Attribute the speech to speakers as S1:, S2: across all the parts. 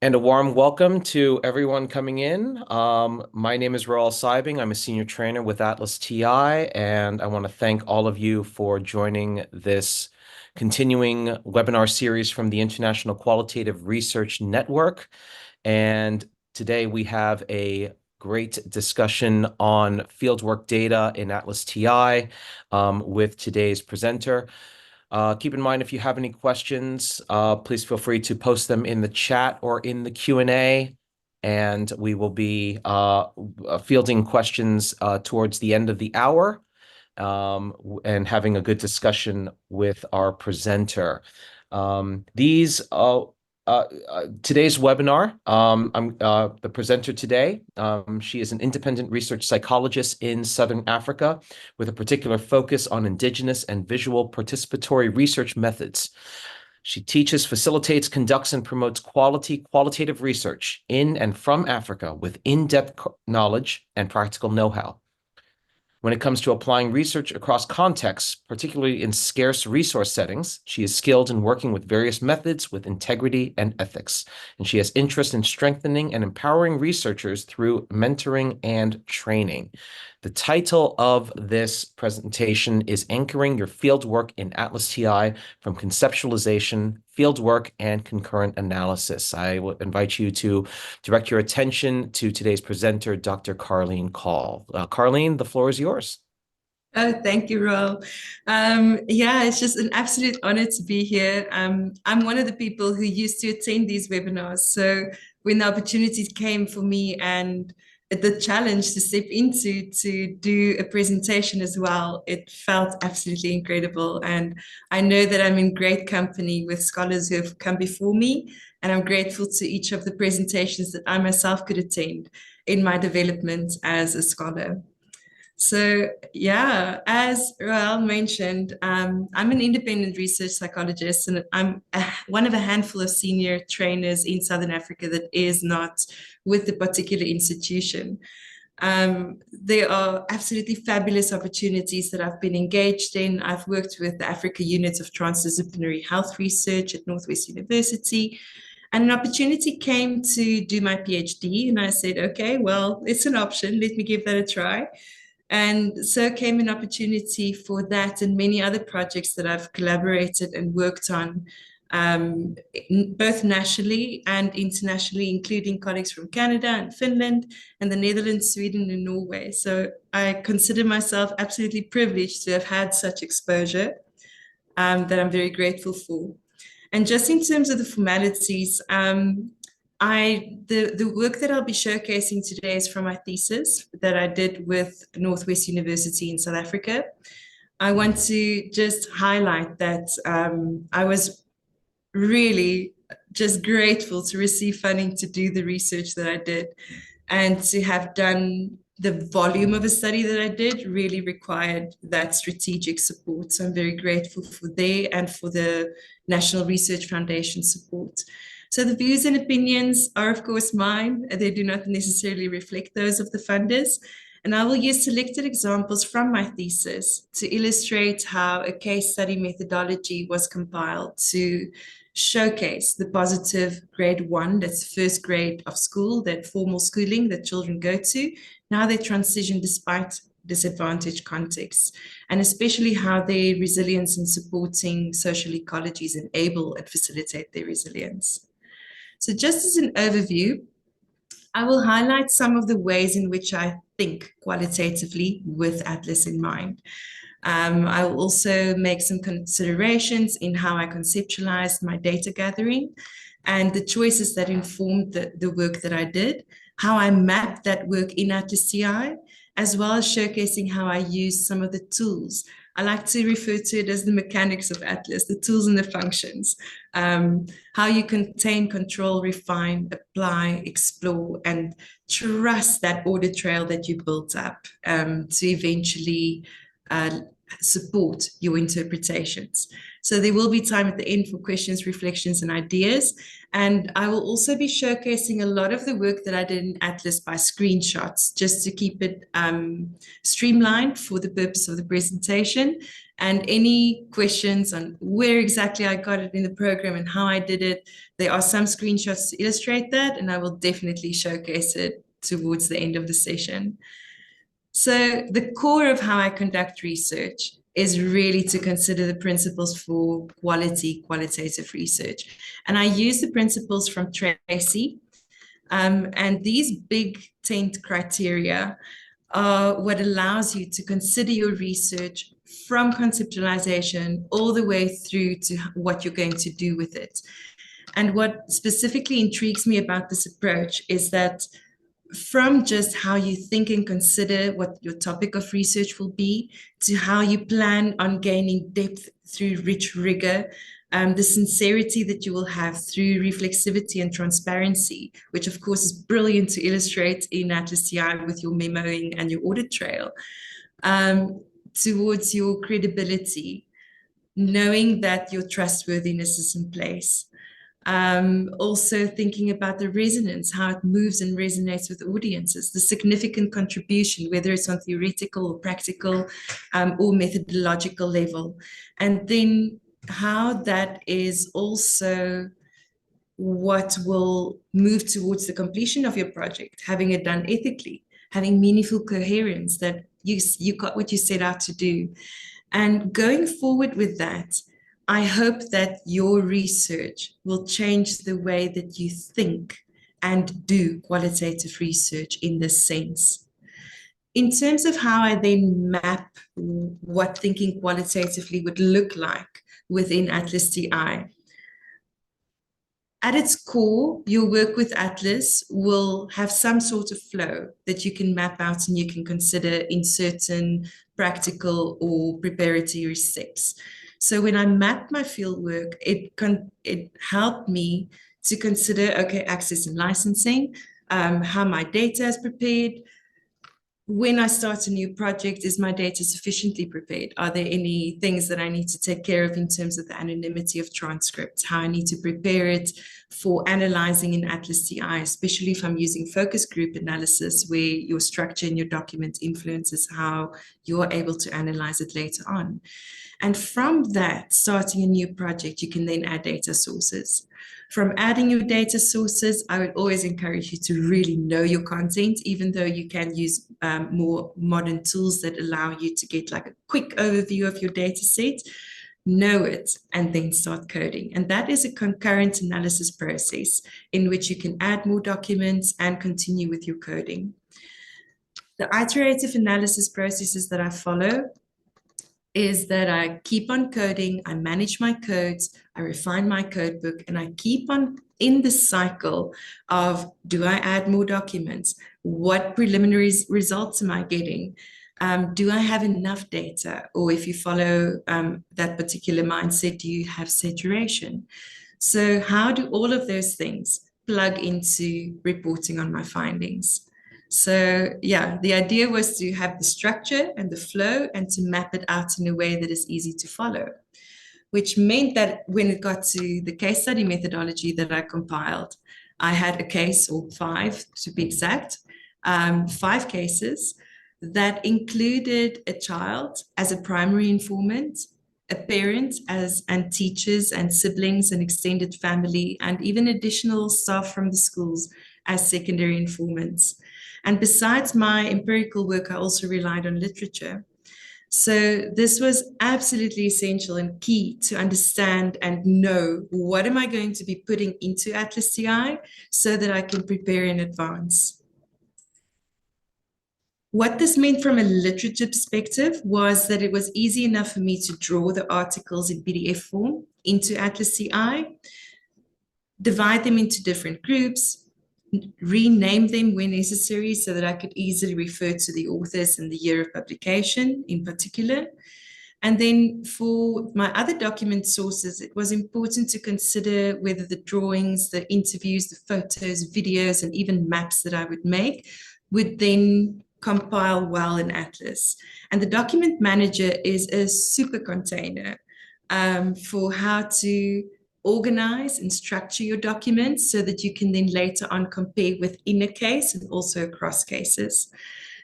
S1: And a warm welcome to everyone coming in. My name is Raul Seibing. I'm a senior trainer with ATLAS.ti, and I want to thank all of you for joining this continuing webinar series from the International Qualitative Research Network. And today we have a great discussion on fieldwork data in ATLAS.ti with today's presenter. Keep in mind, if you have any questions, please feel free to post them in the chat or in the Q&A, and we will be fielding questions towards the end of the hour and having a good discussion with our presenter. Today's webinar, I'm the presenter today. She is an independent research psychologist in Southern Africa with a particular focus on indigenous and visual participatory research methods. She teaches, facilitates, conducts, and promotes qualitative research in and from Africa with in-depth knowledge and practical know-how. When it comes to applying research across contexts, particularly in scarce resource settings, she is skilled in working with various methods with integrity and ethics, and she has interest in strengthening and empowering researchers through mentoring and training. The title of this presentation is Anchoring Your Fieldwork in ATLAS.ti from Conceptualization, Fieldwork, and Concurrent Analysis. I will invite you to direct your attention to today's presenter, Dr. Carlien Kahl. Carlien, the floor is yours.
S2: Oh, thank you, Ro. Yeah, it's just an absolute honor to be here. I'm one of the people who used to attend these webinars. So when the opportunity came for me and the challenge to step into to do a presentation as well, it felt absolutely incredible. And I know that I'm in great company with scholars who have come before me. And I'm grateful to each of the presentations that I myself could attend in my development as a scholar. So yeah, as Rael mentioned, I'm an independent research psychologist, and I'm one of a handful of senior trainers in Southern Africa that is not with the particular institution. There are absolutely fabulous opportunities that I've been engaged in. I've worked with the Africa Unit of Transdisciplinary Health Research at Northwest University. And an opportunity came to do my PhD, and I said, okay, well, it's an option. Let me give that a try. And so came an opportunity for that and many other projects that I've collaborated and worked on, both nationally and internationally, including colleagues from Canada and Finland and the Netherlands, Sweden, and Norway. So I consider myself absolutely privileged to have had such exposure that I'm very grateful for. And just in terms of the formalities, the work that I'll be showcasing today is from my thesis that I did with Northwest University in South Africa. I want to just highlight that I was really just grateful to receive funding to do the research that I did, and to have done the volume of a study that I did really required that strategic support. So I'm very grateful for there and for the National Research Foundation support. So the views and opinions are, of course, mine. They do not necessarily reflect those of the funders. And I will use selected examples from my thesis to illustrate how a case study methodology was compiled to showcase the positive grade 1, that's first grade of school, that formal schooling that children go to, now they transition despite disadvantaged contexts, and especially how their resilience in supporting social ecologies enable and facilitate their resilience. So just as an overview, I will highlight some of the ways in which I think qualitatively with ATLAS in mind. I will also make some considerations in how I conceptualized my data gathering and the choices that informed the work that I did, how I mapped that work in ATLAS.ti, as well as showcasing how I used some of the tools. I like to refer to it as the mechanics of ATLAS, the tools and the functions, how you contain, control, refine, apply, explore, and trust that audit trail that you built up to eventually support your interpretations. So there will be time at the end for questions, reflections, and ideas. And I will also be showcasing a lot of the work that I did in ATLAS by screenshots, just to keep it streamlined for the purpose of the presentation, And any questions on where exactly I got it in the program and how I did it, there are some screenshots to illustrate that, and I will definitely showcase it towards the end of the session. So the core of how I conduct research is really to consider the principles for qualitative research. And I use the principles from Tracy. And these big tent criteria are what allows you to consider your research from conceptualization all the way through to what you're going to do with it. And what specifically intrigues me about this approach is that from just how you think and consider what your topic of research will be, to how you plan on gaining depth through rich rigor, the sincerity that you will have through reflexivity and transparency, which of course is brilliant to illustrate in ATLAS.ti with your memoing and your audit trail, towards your credibility, knowing that your trustworthiness is in place. Also thinking about the resonance, how it moves and resonates with audiences, the significant contribution, whether it's on theoretical or practical or methodological level. And then how that is also what will move towards the completion of your project, having it done ethically, having meaningful coherence, that you got what you set out to do. And going forward with that, I hope that your research will change the way that you think and do qualitative research in this sense. In terms of how I then map what thinking qualitatively would look like within ATLAS.ti, at its core, your work with Atlas will have some sort of flow that you can map out and you can consider in certain practical or preparatory steps. So when I mapped my fieldwork, it helped me to consider, okay, access and licensing, how my data is prepared. When I start a new project, is my data sufficiently prepared? Are there any things that I need to take care of in terms of the anonymity of transcripts, how I need to prepare it for analyzing in ATLAS.ti, especially if I'm using focus group analysis, where your structure in your document influences how you're able to analyze it later on. And from that, starting a new project, you can then add data sources. From adding your data sources, I would always encourage you to really know your content, even though you can use more modern tools that allow you to get like a quick overview of your data set. Know it and then start coding. And that is a concurrent analysis process in which you can add more documents and continue with your coding. The iterative analysis processes that I follow is that I keep on coding, I manage my codes, I refine my code book, and I keep on in the cycle of, do I add more documents? What preliminary results am I getting? Do I have enough data? Or if you follow that particular mindset, do you have saturation? So how do all of those things plug into reporting on my findings? So yeah, the idea was to have the structure and the flow and to map it out in a way that is easy to follow, which meant that when it got to the case study methodology that I compiled, I had a case, or 5 to be exact, 5 cases that included a child as a primary informant, a parent and teachers and siblings and extended family, and even additional staff from the schools as secondary informants. And besides my empirical work, I also relied on literature. So this was absolutely essential and key to understand and know, what am I going to be putting into ATLAS.ti so that I can prepare in advance. What this meant from a literature perspective was that it was easy enough for me to draw the articles in PDF form into ATLAS.ti, divide them into different groups, rename them when necessary so that I could easily refer to the authors and the year of publication in particular. And then for my other document sources, it was important to consider whether the drawings, the interviews, the photos, videos, and even maps that I would make would then compile well in Atlas. And the document manager is a super container for how to organize and structure your documents so that you can then later on compare within a case and also across cases.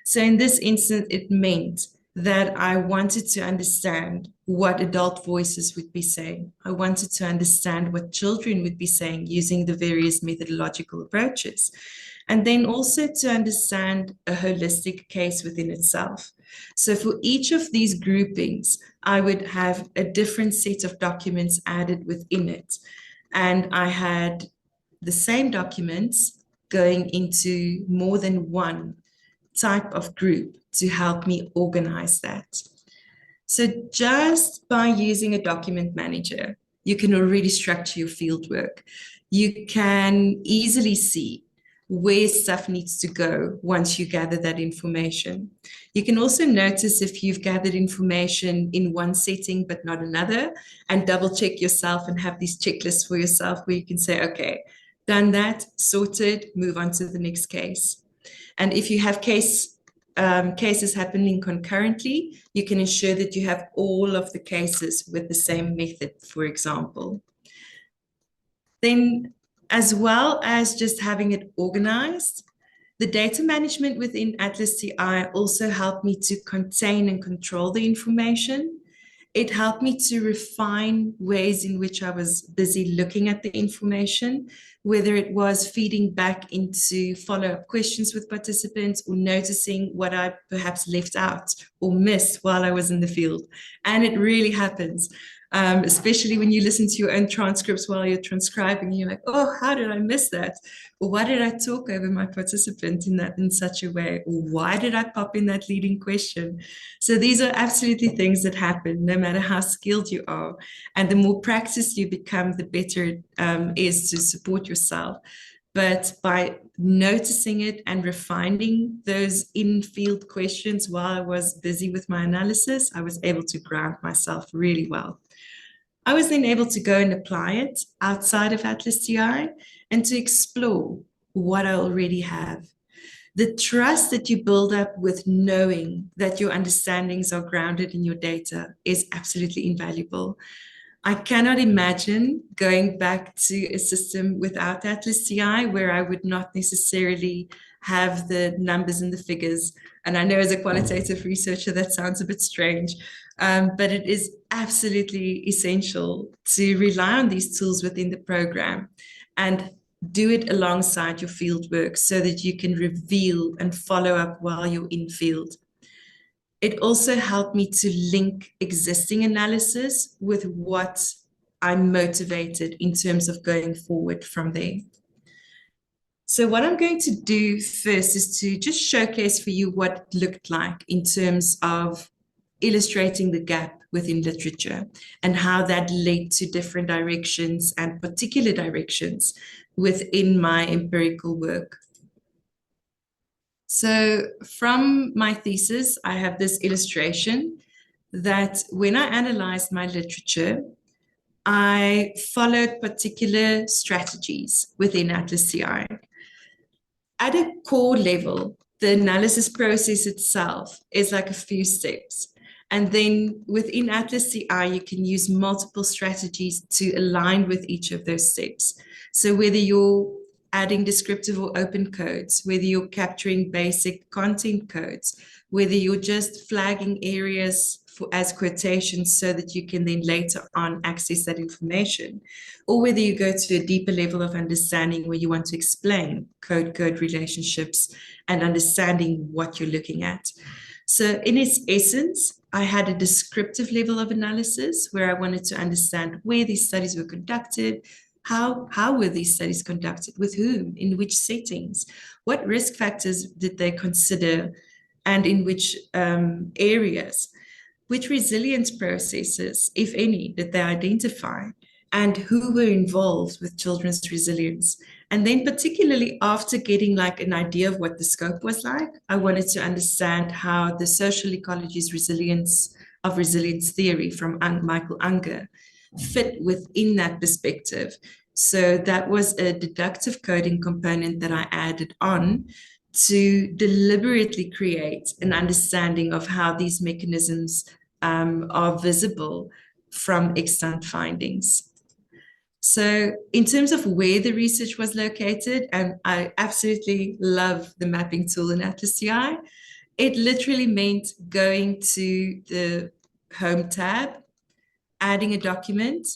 S2: So in this instance, it meant that I wanted to understand what adult voices would be saying. I wanted to understand what children would be saying using the various methodological approaches. And then also to understand a holistic case within itself. So for each of these groupings, I would have a different set of documents added within it. And I had the same documents going into more than one type of group to help me organize that. So just by using a document manager, you can already structure your fieldwork. You can easily see where stuff needs to go once you gather that information. You can also notice if you've gathered information in one setting but not another, and double check yourself and have these checklists for yourself where you can say, okay, done that, sorted, move on to the next case. And if you have cases happening concurrently, you can ensure that you have all of the cases with the same method, for example. Then, as well as just having it organized, the data management within ATLAS.ti also helped me to contain and control the information. It helped me to refine ways in which I was busy looking at the information, whether it was feeding back into follow-up questions with participants or noticing what I perhaps left out or missed while I was in the field. And it really happens. Especially when you listen to your own transcripts while you're transcribing, you're like, oh, how did I miss that? Or why did I talk over my participant in such a way? Or why did I pop in that leading question? So these are absolutely things that happen no matter how skilled you are. And the more practice you become, the better it is to support yourself. But by noticing it and refining those in-field questions while I was busy with my analysis, I was able to ground myself really well. I was then able to go and apply it outside of ATLAS.ti and to explore what I already have. The trust that you build up with knowing that your understandings are grounded in your data is absolutely invaluable. I cannot imagine going back to a system without ATLAS.ti where I would not necessarily have the numbers and the figures. And I know as a qualitative researcher, that sounds a bit strange, but it is absolutely essential to rely on these tools within the program and do it alongside your field work so that you can reveal and follow up while you're in field. It also helped me to link existing analysis with what I'm motivated in terms of going forward from there. So what I'm going to do first is to just showcase for you what it looked like in terms of illustrating the gap within literature and how that led to different directions and particular directions within my empirical work. So from my thesis, I have this illustration that when I analyzed my literature, I followed particular strategies within ATLAS.ti. At a core level, the analysis process itself is like a few steps. And then within ATLAS.ti, you can use multiple strategies to align with each of those steps. So whether you're adding descriptive or open codes, whether you're capturing basic content codes, whether you're just flagging areas as quotations so that you can then later on access that information, or whether you go to a deeper level of understanding where you want to explain code-code relationships and understanding what you're looking at. So in its essence, I had a descriptive level of analysis where I wanted to understand where these studies were conducted, how were these studies conducted, with whom, in which settings, what risk factors did they consider, and in which areas, which resilience processes, if any, did they identify, and who were involved with children's resilience. And then particularly after getting like an idea of what the scope was like, I wanted to understand how the social ecology's resilience theory from Michael Unger fit within that perspective. So that was a deductive coding component that I added on to deliberately create an understanding of how these mechanisms are visible from extant findings. So in terms of where the research was located, and I absolutely love the mapping tool in ATLAS.ti, It literally meant going to the Home tab, adding a document,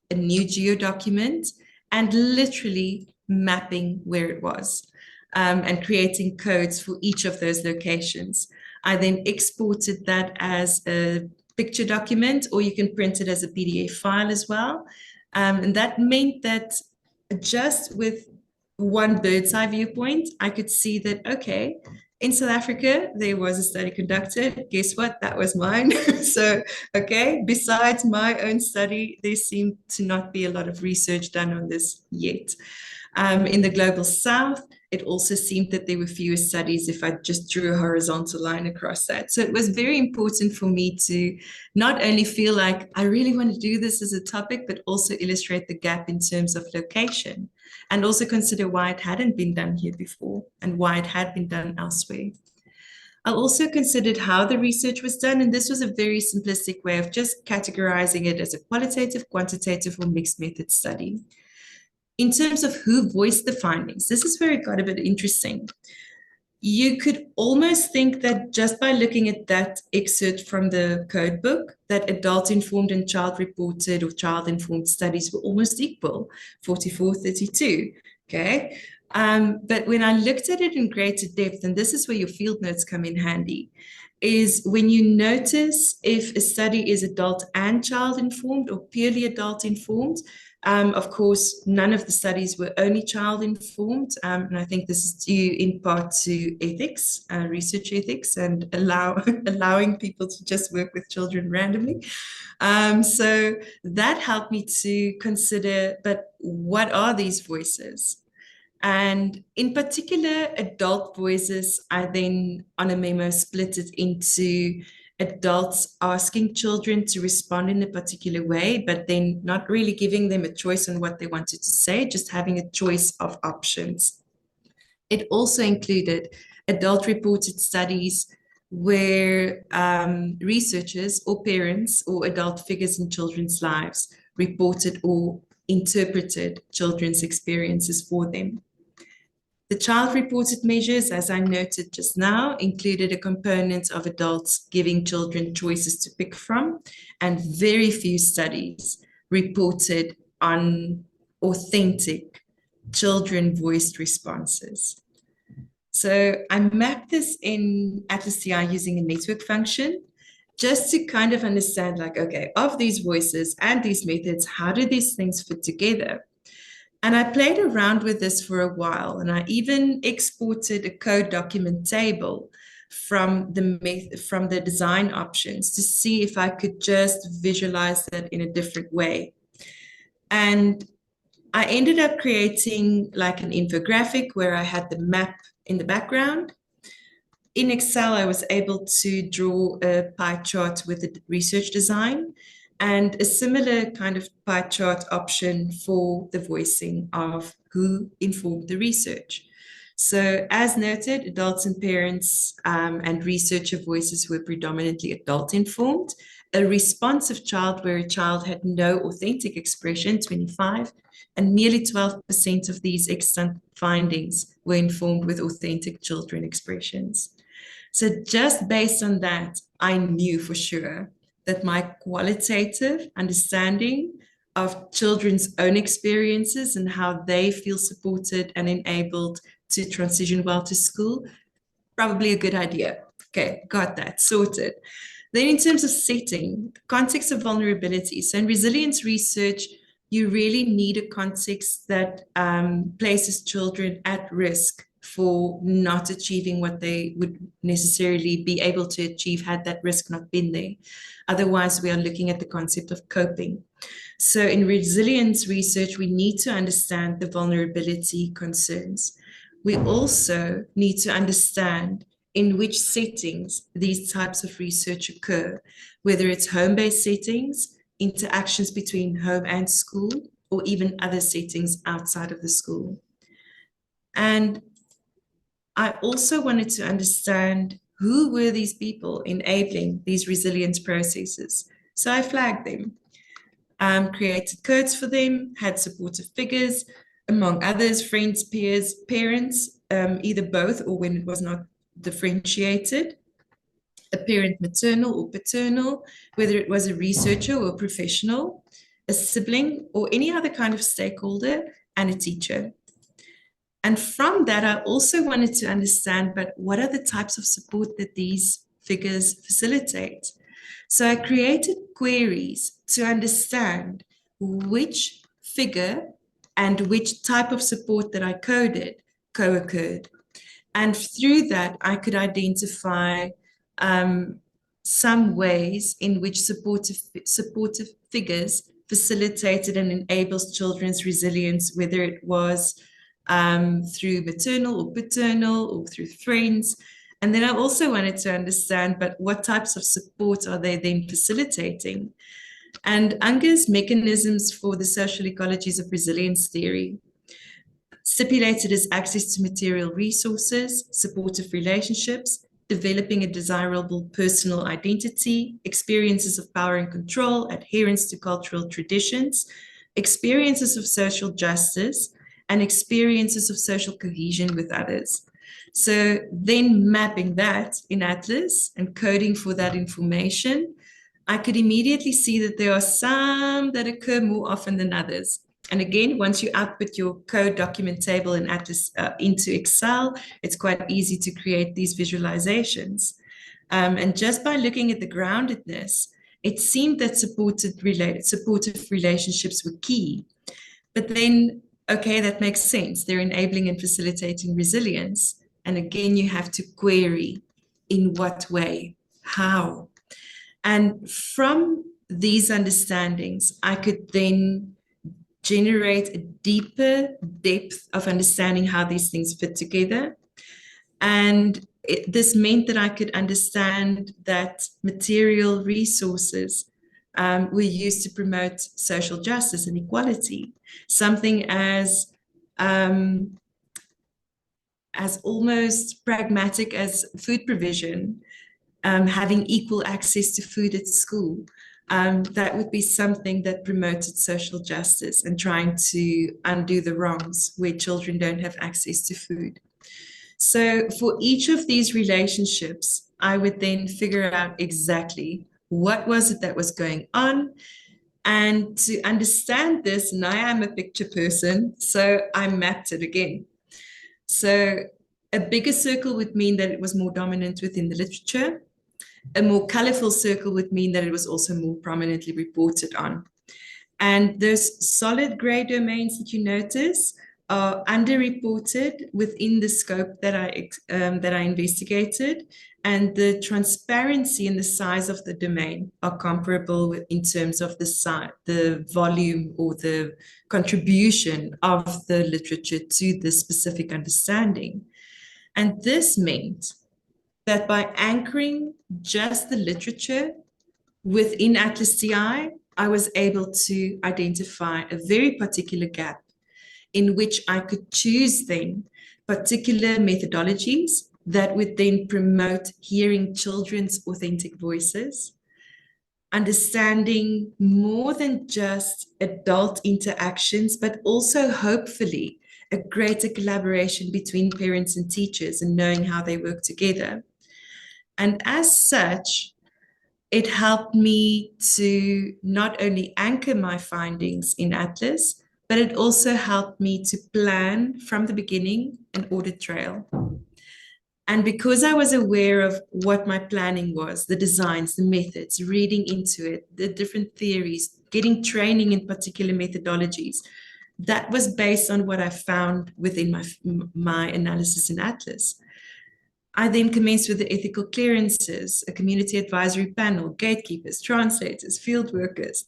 S2: a new geo document, and literally mapping where it was, and creating codes for each of those locations. I then exported that as a picture document, or you can print it as a PDF file as well. And that meant that just with one bird's eye viewpoint, I could see that, okay, in South Africa, there was a study conducted. Guess what? That was mine. So, okay, besides my own study, there seemed to not be a lot of research done on this yet. In the global south, it also seemed that there were fewer studies if I just drew a horizontal line across that. So it was very important for me to not only feel like I really want to do this as a topic, but also illustrate the gap in terms of location, and also consider why it hadn't been done here before and why it had been done elsewhere. I also considered how the research was done, and this was a very simplistic way of just categorizing it as a qualitative, quantitative, or mixed method study. In terms of who voiced the findings, this is where it got a bit interesting. You could almost think that just by looking at that excerpt from the code book, that adult-informed and child-reported or child-informed studies were almost equal, 44-32, okay? But when I looked at it in greater depth, and this is where your field notes come in handy, is when you notice if a study is adult and child-informed or purely adult-informed. Of course, none of the studies were only child-informed, and I think this is due in part to ethics, research ethics, and allowing people to just work with children randomly. So that helped me to consider, but what are these voices? And in particular, adult voices, I then on a memo split it into adults asking children to respond in a particular way, but then not really giving them a choice on what they wanted to say, just having a choice of options. It also included adult reported studies where researchers or parents or adult figures in children's lives reported or interpreted children's experiences for them. The child-reported measures, as I noted just now, included a component of adults giving children choices to pick from, and very few studies reported on authentic children-voiced responses. So I mapped this in ATLAS.ti using a network function, just to kind of understand, like, okay, of these voices and these methods, how do these things fit together? And I played around with this for a while, and I even exported a code document table from the design options to see if I could just visualize that in a different way. And I ended up creating like an infographic where I had the map in the background. In Excel, I was able to draw a pie chart with the research design, and a similar kind of pie chart option for the voicing of who informed the research. So as noted, adults and parents and researcher voices were predominantly adult informed. A responsive child where a child had no authentic expression, 25, and nearly 12% of these extant findings were informed with authentic children expressions. So just based on that, I knew for sure that my qualitative understanding of children's own experiences and how they feel supported and enabled to transition well to school, probably a good idea. Okay, got that sorted. Then in terms of setting, the context of vulnerability. So in resilience research, you really need a context that places children at risk for not achieving what they would necessarily be able to achieve had that risk not been there. Otherwise, we are looking at the concept of coping. So in resilience research, we need to understand the vulnerability concerns. We also need to understand in which settings these types of research occur, whether it's home-based settings, interactions between home and school, or even other settings outside of the school. And I also wanted to understand who were these people enabling these resilience processes. So I flagged them, created codes for them, had supportive figures, among others, friends, peers, parents, either both or when it was not differentiated. a parent maternal or paternal, whether it was a researcher or a professional, a sibling, or any other kind of stakeholder, and a teacher. And from that, I also wanted to understand, but what are the types of support that these figures facilitate? So I created queries to understand which figure and which type of support that I coded co-occurred. And through that, I could identify some ways in which supportive figures facilitated and enables children's resilience, whether it was through maternal or paternal or through friends. And then I also wanted to understand, but what types of support are they then facilitating? And Unger's mechanisms for the social ecologies of resilience theory stipulated as access to material resources, supportive relationships, developing a desirable personal identity, experiences of power and control, adherence to cultural traditions, experiences of social justice, and experiences of social cohesion with others. So then mapping that in ATLAS and coding for that information, I could immediately see that there are some that occur more often than others. And again, once you output your code document table in ATLAS into Excel, it's quite easy to create these visualizations. And just by looking at the groundedness, it seemed that supportive relationships were key. But then, okay, that makes sense. They're enabling and facilitating resilience. And again, you have to query in what way, how. And from these understandings, I could then generate a deeper depth of understanding how these things fit together. And this meant that I could understand that material resources were used to promote social justice and equality. Something as almost pragmatic as food provision, having equal access to food at school. That would be something that promoted social justice and trying to undo the wrongs where children don't have access to food. So for each of these relationships, I would then figure out exactly what was it that was going on. And to understand this, now I'm a picture person, so I mapped it again. So a bigger circle would mean that it was more dominant within the literature. A more colorful circle would mean that it was also more prominently reported on. And those solid gray domains that you notice are underreported within the scope that I investigated, and the transparency and the size of the domain are comparable in terms of the volume or the contribution of the literature to the specific understanding. And this meant that by anchoring just the literature within ATLAS.ti, I was able to identify a very particular gap in which I could choose then particular methodologies that would then promote hearing children's authentic voices, understanding more than just adult interactions, but also hopefully a greater collaboration between parents and teachers and knowing how they work together. And as such, it helped me to not only anchor my findings in ATLAS, but it also helped me to plan from the beginning an audit trail. And because I was aware of what my planning was, the designs, the methods, reading into it, the different theories, getting training in particular methodologies, that was based on what I found within my analysis in ATLAS. I then commenced with the ethical clearances, a community advisory panel, gatekeepers, translators, field workers,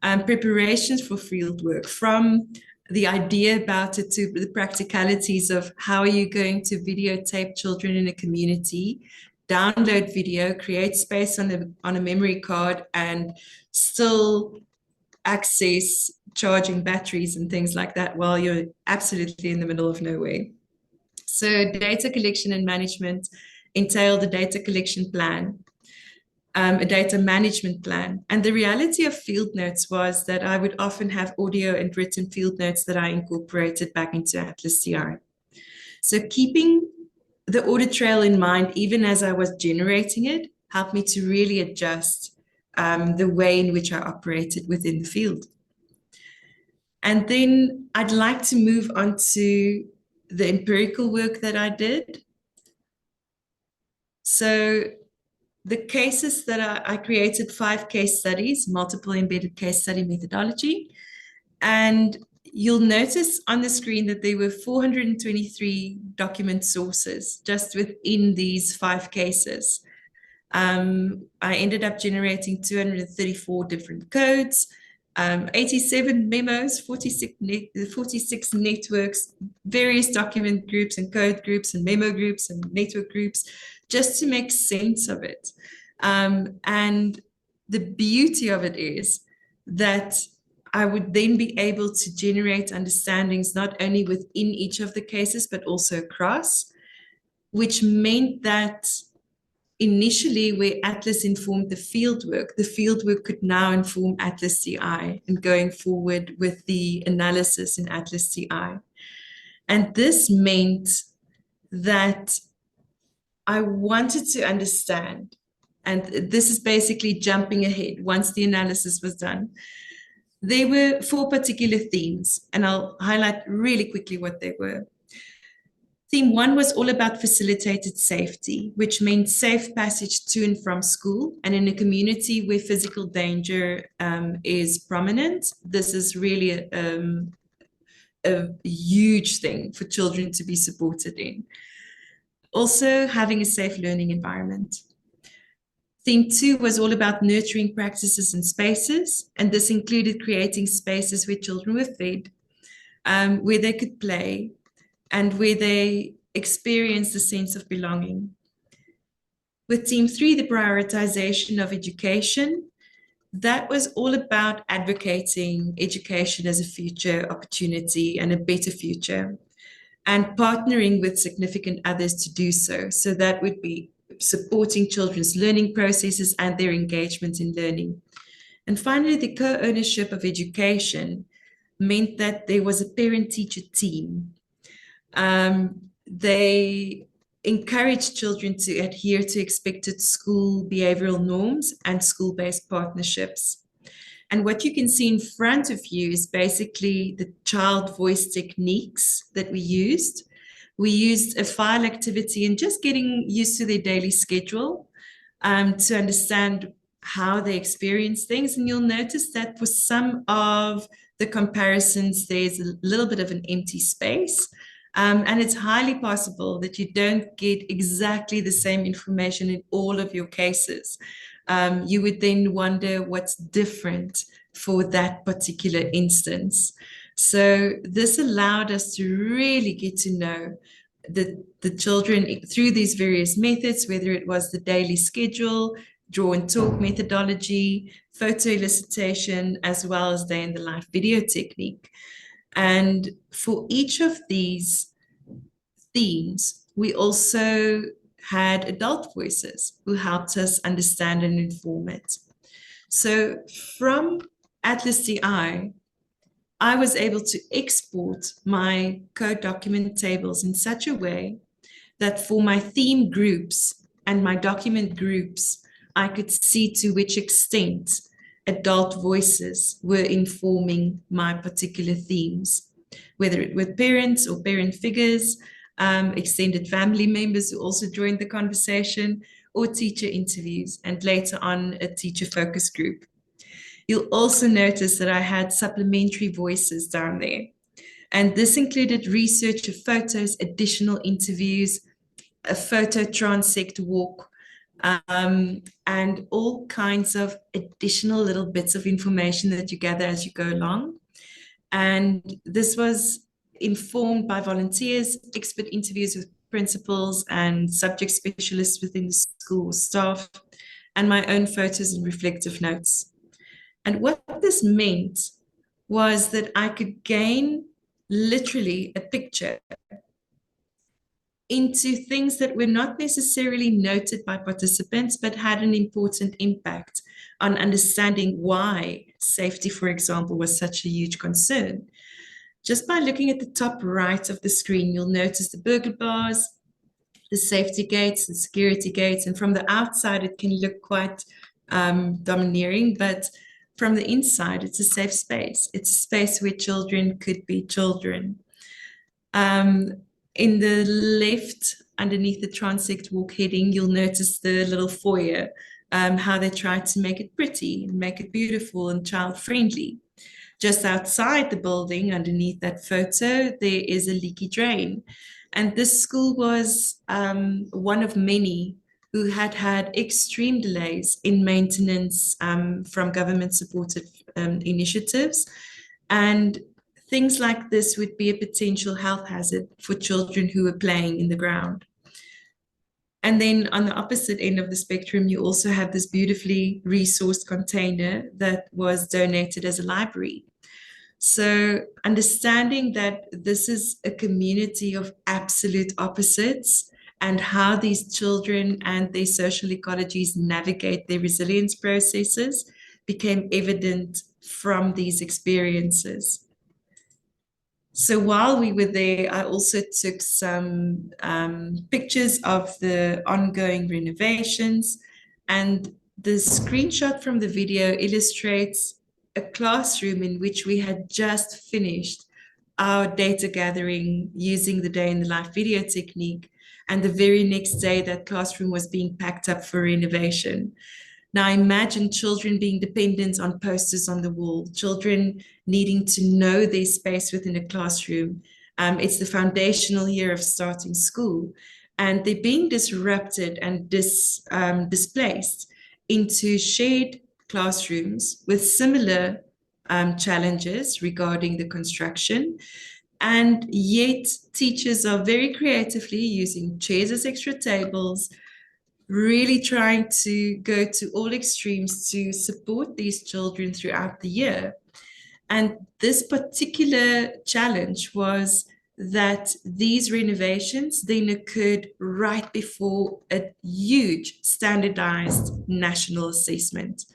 S2: preparations for field work, from the idea about it to the practicalities of how are you going to videotape children in a community, download video, create space on a memory card, and still access charging batteries and things like that while you're absolutely in the middle of nowhere. So data collection and management entailed a data collection plan, a data management plan. And the reality of field notes was that I would often have audio and written field notes that I incorporated back into ATLAS.ti. So keeping the audit trail in mind, even as I was generating it, helped me to really adjust the way in which I operated within the field. And then I'd like to move on to the empirical work that I did. So the cases that I created 5 case studies, multiple embedded case study methodology. And you'll notice on the screen that there were 423 document sources just within these 5 cases. I ended up generating 234 different codes, 87 memos, 46 networks, various document groups and code groups and memo groups and network groups, just to make sense of it. And the beauty of it is that I would then be able to generate understandings not only within each of the cases, but also across, which meant that initially where ATLAS informed the fieldwork could now inform ATLAS.ti and going forward with the analysis in ATLAS.ti. And this meant that I wanted to understand, and this is basically jumping ahead once the analysis was done. There were 4 particular themes, and I'll highlight really quickly what they were. Theme 1 was all about facilitated safety, which meant safe passage to and from school. And in a community where physical danger is prominent, this is really a huge thing for children to be supported in. Also, having a safe learning environment. Theme 2 was all about nurturing practices and spaces, and this included creating spaces where children were fed, where they could play, and where they experienced a sense of belonging. With Theme 3, the prioritization of education, that was all about advocating education as a future opportunity and a better future, and partnering with significant others to do so. So that would be supporting children's learning processes and their engagement in learning. And finally, the co-ownership of education meant that there was a parent-teacher team. They encouraged children to adhere to expected school behavioral norms and school-based partnerships. And what you can see in front of you is basically the child voice techniques that we used. We used a file activity and just getting used to their daily schedule to understand how they experience things. And you'll notice that for some of the comparisons, there's a little bit of an empty space. And it's highly possible that you don't get exactly the same information in all of your cases. You would then wonder what's different for that particular instance. So this allowed us to really get to know the children through these various methods, whether it was the daily schedule, draw and talk methodology, photo elicitation, as well as day in the life video technique. And for each of these themes, we also had adult voices who helped us understand and inform it. So from ATLAS.ti, I was able to export my code document tables in such a way that for my theme groups and my document groups, I could see to which extent adult voices were informing my particular themes, whether it were parents or parent figures, extended family members who also joined the conversation, or teacher interviews, and later on a teacher focus group. You'll also notice that I had supplementary voices down there. And this included research of photos, additional interviews, a photo transect walk, and all kinds of additional little bits of information that you gather as you go along. And this was informed by volunteers, expert interviews with principals and subject specialists within the school staff, and my own photos and reflective notes. And what this meant was that I could gain literally a picture into things that were not necessarily noted by participants, but had an important impact on understanding why safety, for example, was such a huge concern. Just by looking at the top right of the screen, you'll notice the burger bars, the safety gates, the security gates, and from the outside it can look quite domineering, but from the inside it's a safe space. It's a space where children could be children. In the left, underneath the transect walk heading, you'll notice the little foyer, how they try to make it pretty, make it beautiful and child-friendly. Just outside the building, underneath that photo, there is a leaky drain. And this school was one of many who had had extreme delays in maintenance from government-supported initiatives. And things like this would be a potential health hazard for children who were playing in the ground. And then on the opposite end of the spectrum, you also have this beautifully resourced container that was donated as a library. So understanding that this is a community of absolute opposites and how these children and their social ecologies navigate their resilience processes became evident from these experiences. So while we were there, I also took some pictures of the ongoing renovations, and the screenshot from the video illustrates a classroom in which we had just finished our data gathering using the day in the life video technique. And the very next day, that classroom was being packed up for renovation. Now imagine children being dependent on posters on the wall, children needing to know their space within a classroom. It's the foundational year of starting school, and they're being disrupted and displaced into shared classrooms with similar challenges regarding the construction. And yet teachers are very creatively using chairs as extra tables, really trying to go to all extremes to support these children throughout the year. And this particular challenge was that these renovations then occurred right before a huge standardized national assessment.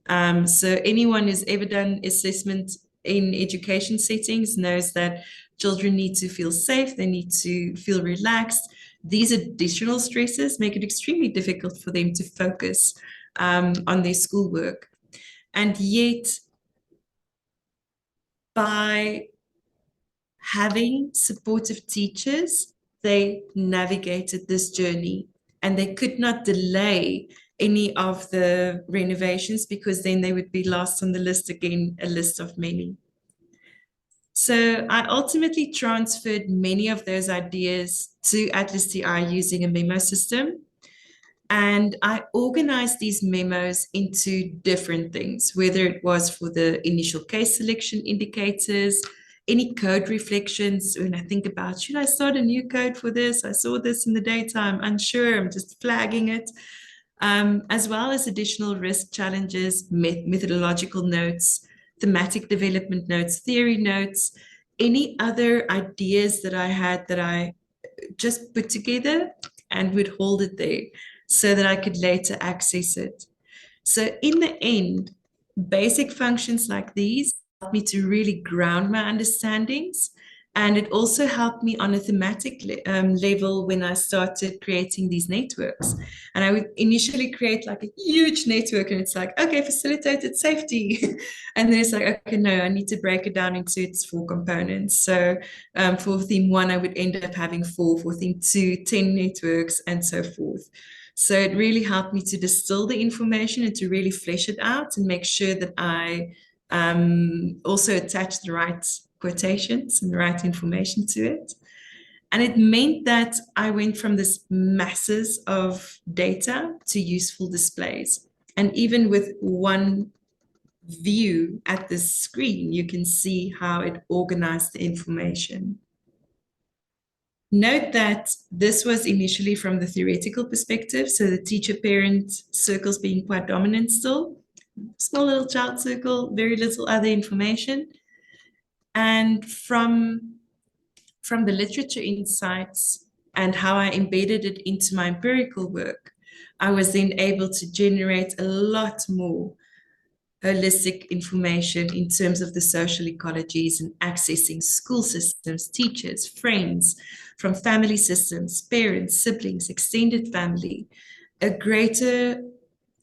S2: So anyone who's ever done assessment in education settings knows that children need to feel safe, they need to feel relaxed. These additional stresses make it extremely difficult for them to focus on their schoolwork. And yet, by having supportive teachers, they navigated this journey, and they could not delay any of the renovations because then they would be last on the list again, a list of many. So I ultimately transferred many of those ideas to ATLAS.ti using a memo system. And I organized these memos into different things, whether it was for the initial case selection indicators, any code reflections. When I think about, should I start a new code for this? I saw this in the daytime, unsure, I'm just flagging it. As well as additional risk challenges, methodological notes, thematic development notes, theory notes, any other ideas that I had that I just put together and would hold it there so that I could later access it. So in the end, basic functions like these helped me to really ground my understandings. And it also helped me on a thematic level when I started creating these networks. And I would initially create like a huge network, and it's like, okay, facilitated safety. And then it's like, okay, no, I need to break it down into its 4 components. So for theme 1, I would end up having 4, for theme 2, 10 networks, and so forth. So it really helped me to distill the information and to really flesh it out and make sure that I also attach the right quotations and the right information to it. And it meant that I went from this masses of data to useful displays. And even with one view at the screen, you can see how it organized the information. Note that this was initially from the theoretical perspective, so the teacher-parent circles being quite dominant still. Small little child circle, very little other information. And from the literature insights and how I embedded it into my empirical work, I was then able to generate a lot more holistic information in terms of the social ecologies and accessing school systems, teachers, friends, from family systems, parents, siblings, extended family, a greater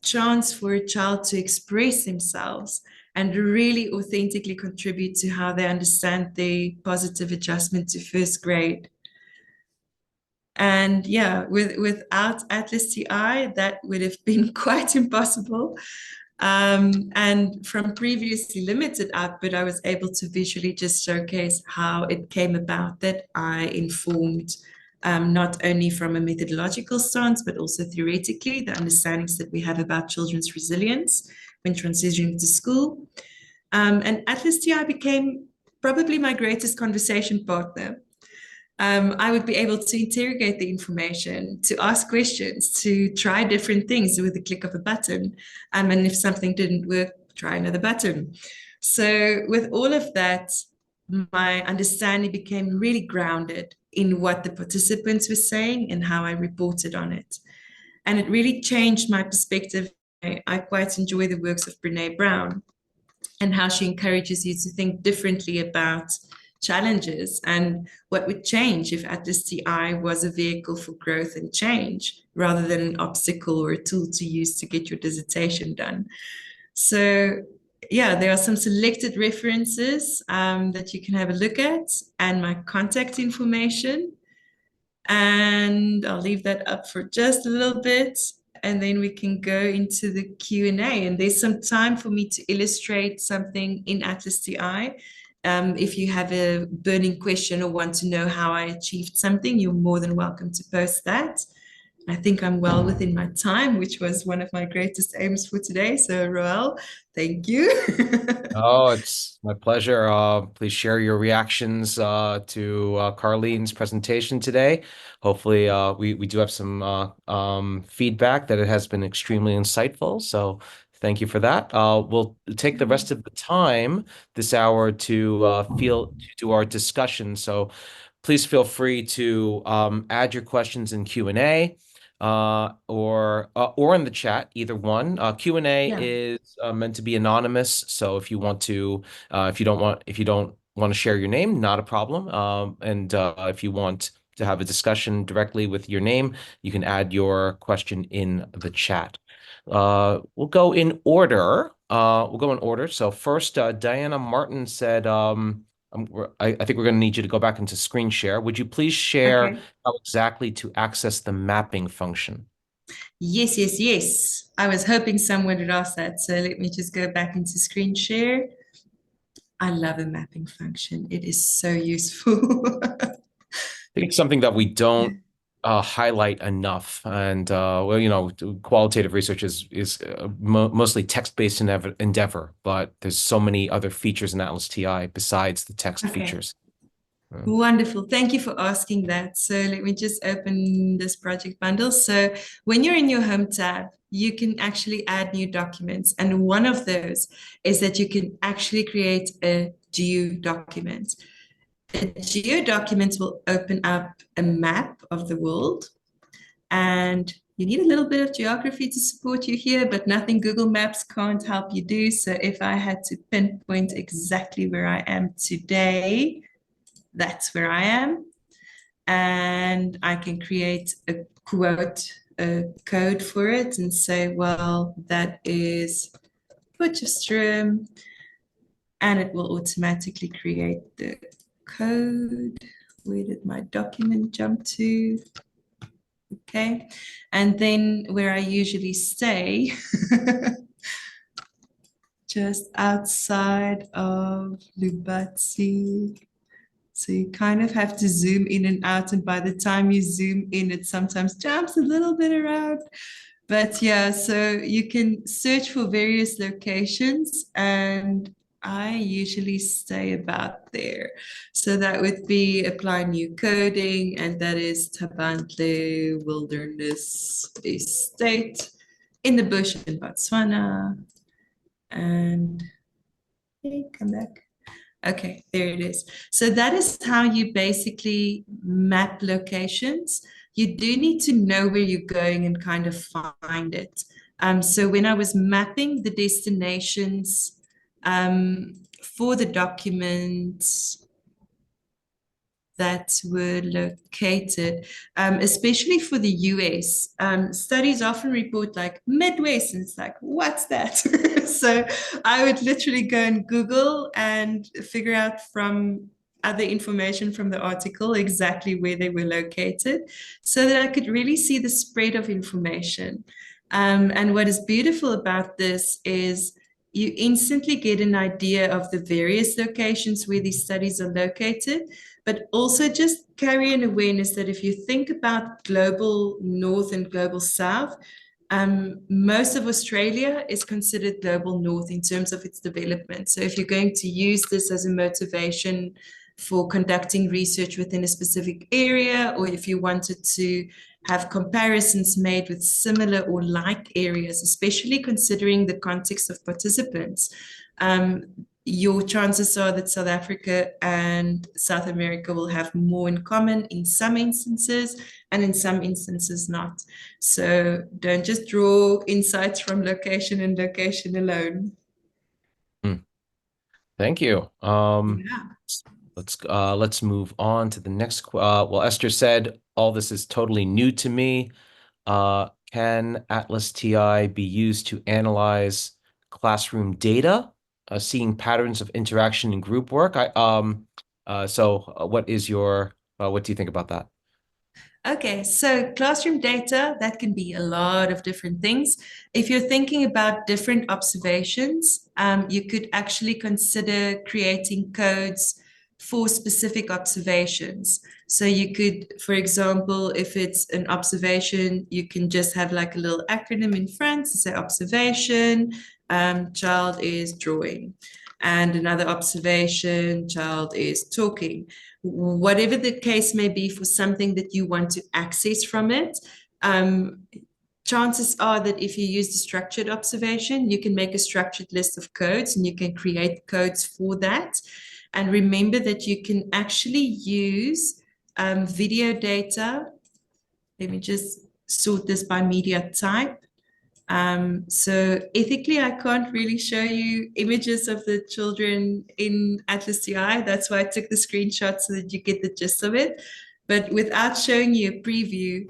S2: chance for a child to express themselves and really authentically contribute to how they understand the positive adjustment to first grade. And yeah, without ATLAS.ti, that would have been quite impossible. And from previously limited output, I was able to visually just showcase how it came about that I informed not only from a methodological stance, but also theoretically, the understandings that we have about children's resilience when transitioning to school. And ATLAS.ti became probably my greatest conversation partner. I would be able to interrogate the information, to ask questions, to try different things with the click of a button. And if something didn't work, try another button. So with all of that, my understanding became really grounded in what the participants were saying and how I reported on it. And it really changed my perspective. I quite enjoy the works of Brene Brown and how she encourages you to think differently about challenges and what would change if ATLAS.ti was a vehicle for growth and change rather than an obstacle or a tool to use to get your dissertation done. So yeah, there are some selected references that you can have a look at and my contact information. And I'll leave that up for just a little bit and then we can go into the Q&A. And there's some time for me to illustrate something in ATLAS.ti. If you have a burning question or want to know how I achieved something, you're more than welcome to post that. I think I'm well within my time, which was one of my greatest aims for today. So, Roel, thank you.
S1: Oh, it's my pleasure. Please share your reactions to Carlien's presentation today. Hopefully, we do have some feedback that it has been extremely insightful. So thank you for that. We'll take the rest of the time this hour to do our discussion. So please feel free to add your questions in Q&A. Or in the chat, either one. Q&A
S2: Yeah.
S1: is meant to be anonymous, so if you want to, if you don't want to share your name, not a problem. And if you want to have a discussion directly with your name, you can add your question in the chat. We'll go in order. So first, Diana Martin said, I think we're going to need you to go back into screen share. Would you please share
S2: Okay.
S1: how exactly to access the mapping function?
S2: Yes, yes, yes. I was hoping someone would ask that. So let me just go back into screen share. I love a mapping function. It is so useful.
S1: I think it's something that we don't highlight enough. And well, qualitative research is mostly text-based endeavor, but there's so many other features in ATLAS.ti besides the text
S2: Okay.
S1: features.
S2: Wonderful. Thank you for asking that. So let me just open this project bundle. So when you're in your home tab, you can actually add new documents. And one of those is that you can actually create a geo document. A geo document will open up a map of the world. And you need a little bit of geography to support you here, but nothing Google Maps can't help you do. So if I had to pinpoint exactly where I am today, that's where I am. And I can create a code for it and say, well, that is Potchefstroom, and it will automatically create the code. Where did my document jump to? Okay, and then where I usually stay, just outside of Lubatsi. So you kind of have to zoom in and out, and by the time you zoom in, it sometimes jumps a little bit around. But yeah, so you can search for various locations, and I usually stay about there. So that would be apply new coding, and that is Tabantle Wilderness Estate in the bush in Botswana. And hey, come back. Okay, there it is. So that is how you basically map locations. You do need to know where you're going and kind of find it. So when I was mapping the destinations for the document that were located, especially for the US. Studies often report like Midwest, and it's like, what's that? So I would literally go and Google and figure out from other information from the article exactly where they were located so that I could really see the spread of information. And what is beautiful about this is you instantly get an idea of the various locations where these studies are located, but also just carry an awareness that if you think about global north and global south, most of Australia is considered global north in terms of its development. So if you're going to use this as a motivation for conducting research within a specific area, or if you wanted to have comparisons made with similar or like areas, especially considering the context of participants, your chances are that South Africa and South America will have more in common in some instances, and in some instances not. So don't just draw insights from location and location alone.
S1: Thank you.
S2: Yeah.
S1: Let's move on to the next. Well, Esther said all this is totally new to me. Can ATLAS.ti be used to analyze classroom data, seeing patterns of interaction in group work? What is your what do you think about that?
S2: Okay, so classroom data, that can be a lot of different things. If you're thinking about different observations, you could actually consider creating codes for specific observations. So you could, for example, if it's an observation, you can just have like a little acronym in front to say observation, child is drawing. And another observation, child is talking. Whatever the case may be for something that you want to access from it, chances are that if you use the structured observation, you can make a structured list of codes and you can create codes for that. And remember that you can actually use video data. Let me just sort this by media type. So ethically, I can't really show you images of the children in ATLAS.ti. That's why I took the screenshot so that you get the gist of it. But without showing you a preview,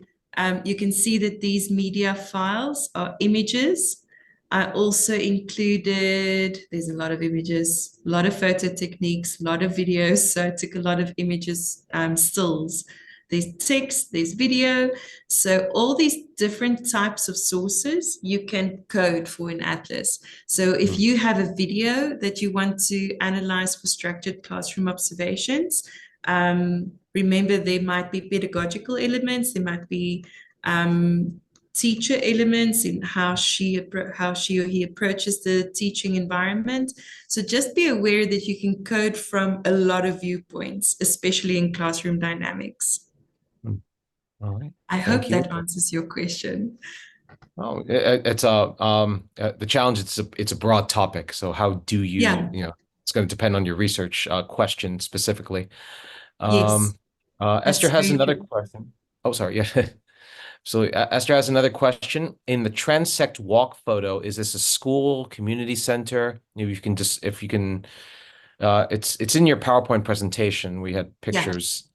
S2: you can see that these media files are images. I also included, there's a lot of images, a lot of photo techniques, a lot of videos. So I took a lot of images, stills. There's text, there's video. So all these different types of sources you can code for in Atlas. So if you have a video that you want to analyze for structured classroom observations, remember there might be pedagogical elements, there might be teacher elements in how she or he approaches the teaching environment. So just be aware that you can code from a lot of viewpoints, especially in classroom dynamics.
S1: All right.
S2: I
S1: Thank
S2: hope
S1: you.
S2: that answers your question.
S1: Oh, it's the challenge. It's a broad topic. So how do
S2: Yeah.
S1: it's going to depend on your research question specifically.
S2: Yes,
S1: Esther
S2: that's
S1: has
S2: very
S1: another
S2: true.
S1: question. Oh, sorry. Yeah. So Esther has another question. In the transect walk photo, is this a school, community center? Maybe you can just, if you can, it's in your PowerPoint presentation. We had
S2: Yeah.
S1: pictures.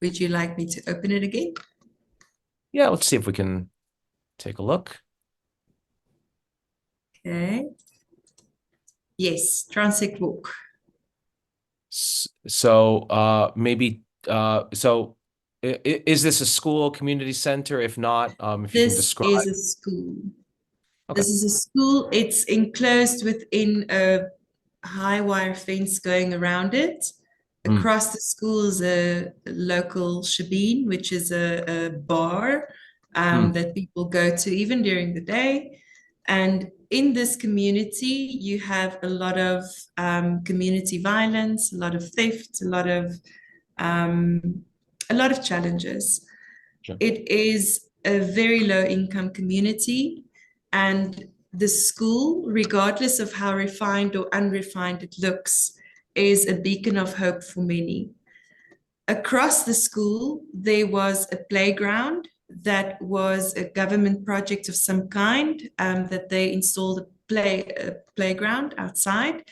S2: Would you like me to open it again?
S1: Yeah, let's see if we can take a look.
S2: Okay. Yes, transect walk.
S1: So maybe is this a school, community center? If not, if you can
S2: This is
S1: describe.
S2: a school.
S1: Okay.
S2: This is a school. It's enclosed within a high wire fence going around it.
S1: Mm,
S2: Across the school is a local shebeen, which is a bar
S1: mm,
S2: that people go to even during the day. And in this community, you have a lot of community violence, a lot of theft, um, a lot of challenges.
S1: sure.
S2: It is a very low income community, and the school, regardless of how refined or unrefined it looks, is a beacon of hope for many. Across the school, there was a playground that was a government project of some kind, that they installed a playground outside.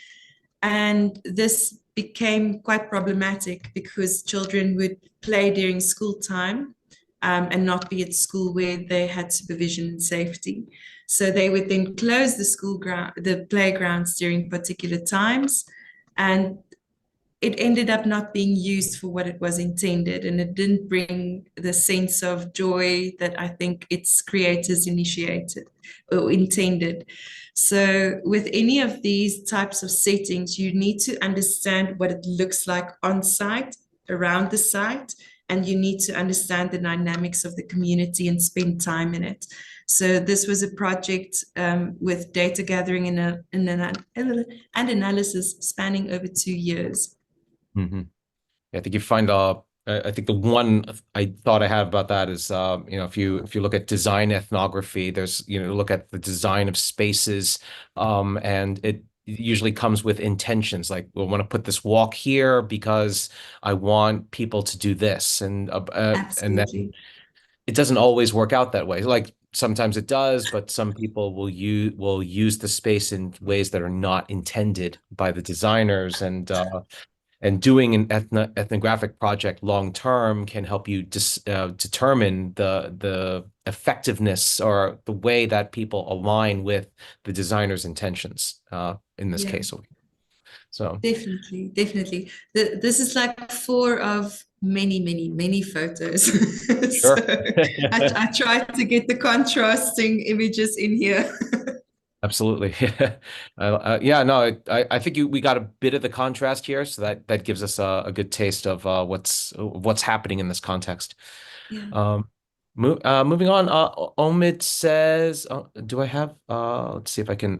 S2: And this became quite problematic because children would play during school time, and not be at school where they had supervision and safety. So they would then close the playgrounds during particular times, and it ended up not being used for what it was intended, and it didn't bring the sense of joy that I think its creators initiated or intended. So with any of these types of settings, you need to understand what it looks like on site, around the site, and you need to understand the dynamics of the community and spend time in it. So this was a project with data gathering and analysis spanning over 2 years.
S1: Hmm. I think you find I think the one I thought I have about that is if you look at design ethnography, there's look at the design of spaces, and it usually comes with intentions like we want to put this walk here because I want people to do this, and then
S2: Absolutely.
S1: it doesn't always work out that way. Like sometimes it does, but some people will use the space in ways that are not intended by the designers, and doing an ethnographic project long term can help you determine the effectiveness or the way that people align with the designer's intentions in this
S2: Yeah.
S1: case. So
S2: Definitely, definitely. This is like four of many, many, many photos. So
S1: sure.
S2: I tried to get the contrasting images in here.
S1: Absolutely. Yeah, no, I think we got a bit of the contrast here, so that gives us a good taste of what's happening in this context.
S2: Yeah.
S1: Um, moving on, Omid says, do I have, let's see if I can,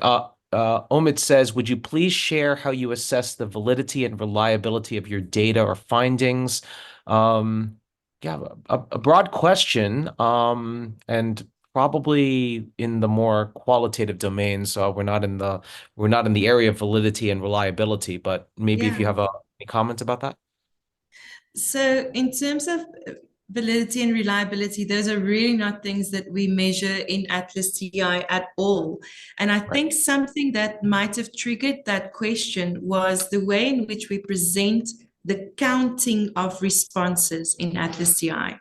S1: Omid says, would you please share how you assess the validity and reliability of your data or findings? Um, yeah, a broad question, and probably in the more qualitative domains. We're not in the area of validity and reliability, but maybe if you
S2: Yeah.
S1: have any comments about that.
S2: So in terms of validity and reliability, those are really not things that we measure in ATLAS.ti at all. And I
S1: Right.
S2: think something that might have triggered that question was the way in which we present the counting of responses in ATLAS.ti.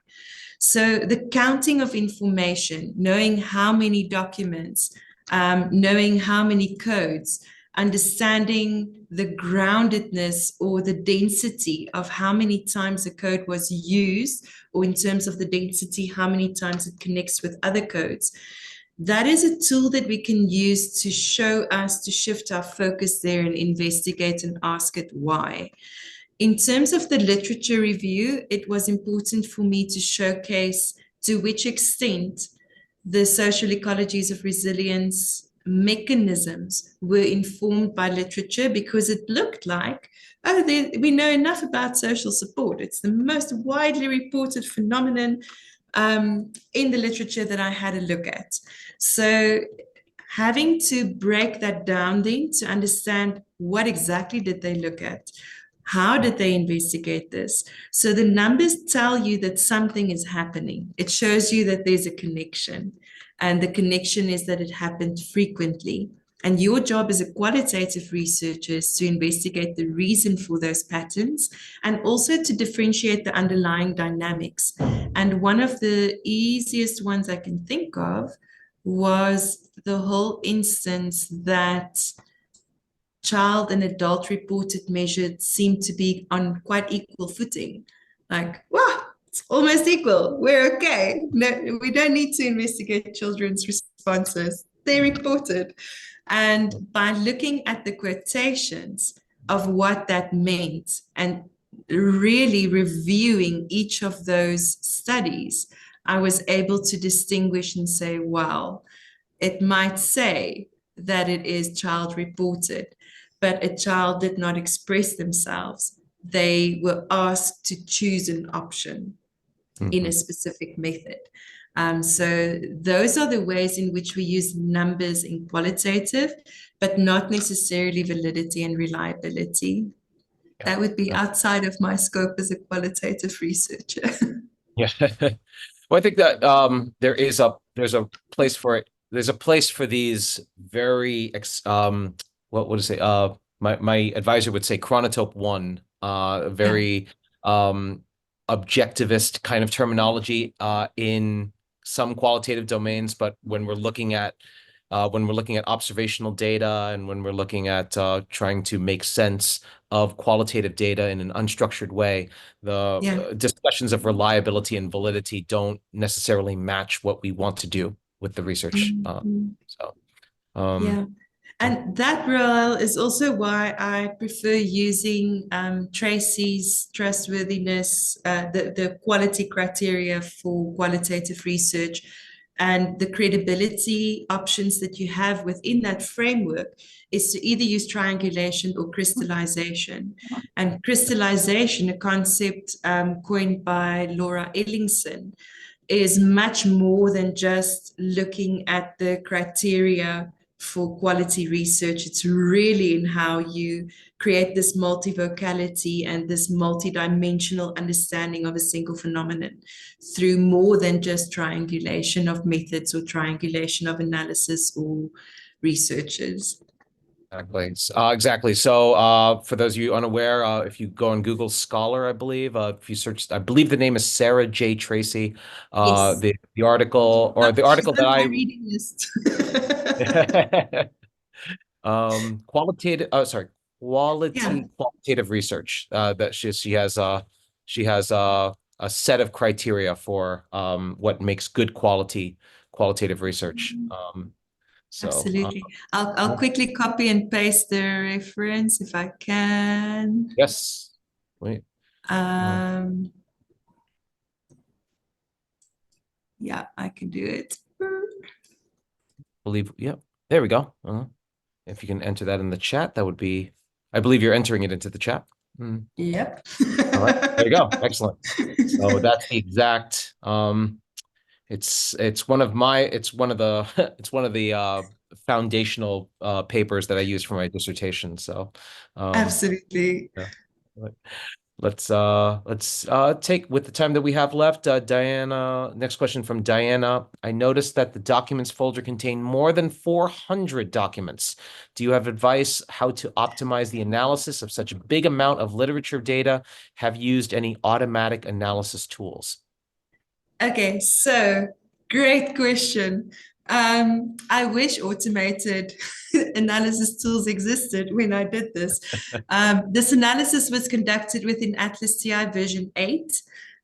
S2: So the counting of information, knowing how many documents, knowing how many codes, understanding the groundedness or the density of how many times a code was used, or in terms of the density, how many times it connects with other codes. That is a tool that we can use to show us to shift our focus there and investigate and ask it why. In terms of the literature review, it was important for me to showcase to which extent the social ecologies of resilience mechanisms were informed by literature, because it looked like, oh, we know enough about social support. It's the most widely reported phenomenon in the literature that I had a look at. So having to break that down then to understand what exactly did they look at, how did they investigate this? So the numbers tell you that something is happening. It shows you that there's a connection. And the connection is that it happened frequently. And your job as a qualitative researcher is to investigate the reason for those patterns and also to differentiate the underlying dynamics. And one of the easiest ones I can think of was the whole instance that child and adult reported measured seem to be on quite equal footing. Like, wow, it's almost equal. We're okay. No, we don't need to investigate children's responses. They reported. And by looking at the quotations of what that meant and really reviewing each of those studies, I was able to distinguish and say, wow, it might say that it is child reported, but a child did not express themselves. They were asked to choose an option in a
S1: Mhm.
S2: specific method. So those are the ways in which we use numbers in qualitative, but not necessarily validity and reliability. That would be
S1: Yeah.
S2: outside of my scope as a qualitative researcher.
S1: Yeah. Well, I think that there's a place for it. There's a place for these very what would I say? My advisor would say chronotype one,
S2: Yeah,
S1: very um objectivist kind of terminology in some qualitative domains, but when we're looking at observational data and when we're looking at trying to make sense of qualitative data in an unstructured way, the
S2: yeah.
S1: discussions of reliability and validity don't necessarily match what we want to do with the research.
S2: Mhm.
S1: So, um,
S2: Yeah. And that role is also why I prefer using Tracy's trustworthiness, the quality criteria for qualitative research, and the credibility options that you have within that framework is to either use triangulation or crystallization. And crystallization, a concept coined by Laura Ellingson, is much more than just looking at the criteria for quality research. It's really in how you create this multivocality and this multidimensional understanding of a single phenomenon through more than just triangulation of methods or triangulation of analysis or researchers.
S1: exactly. So, for those of you unaware, if you go on Google Scholar, I believe, if you search, I believe the name is Sarah J. Tracy.
S2: Yes.
S1: The article or the
S2: She's
S1: article that
S2: on my
S1: I
S2: reading list.
S1: qualitative, oh, sorry,
S2: Yeah.
S1: qualitative research. That she has a set of criteria for what makes good qualitative research. So
S2: Absolutely. I'll
S1: yeah.
S2: quickly copy and paste the reference if I can.
S1: Yes. Wait. I
S2: Um, yeah, I can do it.
S1: believe. Yep. There we go. If you can enter that in the chat, that would be. I believe you're entering it into the chat.
S2: Yep.
S1: All right. There you go. Excellent. So that's the exact. It's one of my it's one of the it's one of the foundational papers that I use for my dissertation. So
S2: Absolutely.
S1: yeah. Let's take with the time that we have left, Diana. Next question from Diana. I noticed that the documents folder contained more than 400 documents. Do you have advice how to optimize the analysis of such a big amount of literature data? Have you used any automatic analysis tools?
S2: Okay, so great question. I wish automated analysis tools existed when I did this. This analysis was conducted within ATLAS.ti version 8,